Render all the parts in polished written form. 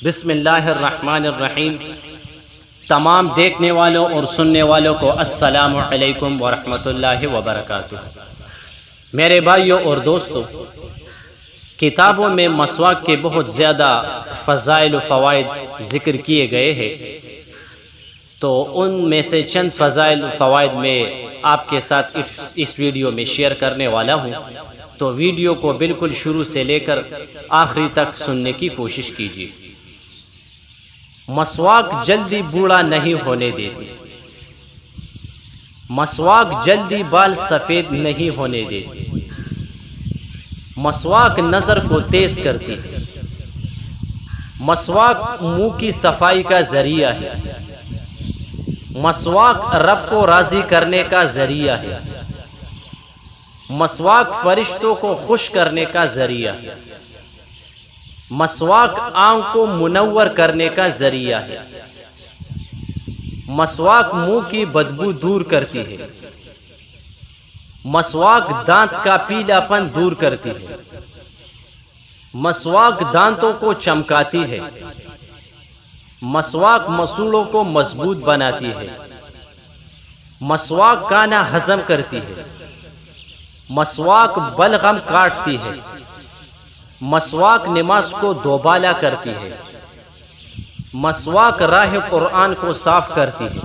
بسم اللہ الرحمن الرحیم۔ تمام دیکھنے والوں اور سننے والوں کو السلام علیکم ورحمۃ اللہ وبرکاتہ۔ میرے بھائیوں اور دوستوں، کتابوں میں مسواک کے بہت زیادہ فضائل و فوائد ذکر کیے گئے ہیں، تو ان میں سے چند فضائل و فوائد میں آپ کے ساتھ اس ویڈیو میں شیئر کرنے والا ہوں، تو ویڈیو کو بالکل شروع سے لے کر آخری تک سننے کی کوشش کیجیے۔ مسواک جلدی بوڑھا نہیں ہونے دیتی، مسواک جلدی بال سفید نہیں ہونے دیتی، مسواک نظر کو تیز کرتی ہے، مسواک منہ کی صفائی کا ذریعہ ہے، مسواک رب کو راضی کرنے کا ذریعہ ہے، مسواک فرشتوں کو خوش کرنے کا ذریعہ ہے، مسواک آنکھ کو منور کرنے کا ذریعہ ہے، مسواک منہ کی بدبو دور کرتی ہے، مسواک دانت کا پیلا پن دور کرتی ہے، مسواک دانتوں کو چمکاتی ہے، مسواک مسوڑوں کو مضبوط بناتی ہے، مسواک کانا ہضم کرتی ہے، مسواک بلغم کاٹتی ہے، مسواک نماز کو دوبالا کرتی ہے، مسواک راہ قرآن کو صاف کرتی ہے،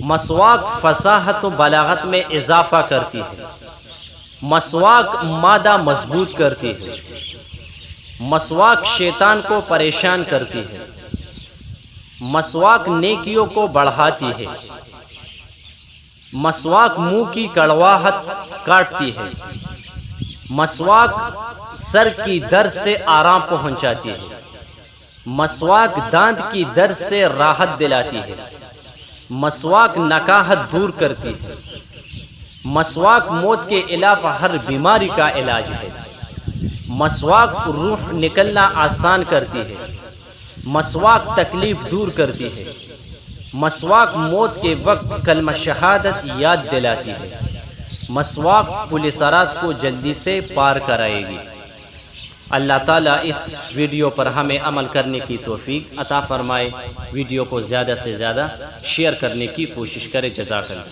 مسواک فصاحت و بلاغت میں اضافہ کرتی ہے، مسواک معدہ مضبوط کرتی ہے، مسواک شیطان کو پریشان کرتی ہے، مسواک نیکیوں کو بڑھاتی ہے، مسواک منہ کی کڑواہٹ کاٹتی ہے، مسواک سر کی درد سے آرام پہنچاتی ہے، مسواک دانت کی درد سے راحت دلاتی ہے، مسواک نکاہت دور کرتی ہے، مسواک موت کے علاوہ ہر بیماری کا علاج ہے، مسواک روح نکلنا آسان کرتی ہے، مسواک تکلیف دور کرتی ہے، مسواک موت کے وقت کلمہ شہادت یاد دلاتی ہے، مسواک پولیسرات کو جلدی سے پار کرائے گی۔ اللہ تعالیٰ اس ویڈیو پر ہمیں عمل کرنے کی توفیق عطا فرمائے۔ ویڈیو کو زیادہ سے زیادہ شیئر کرنے کی کوشش کرے۔ جزاک اللہ۔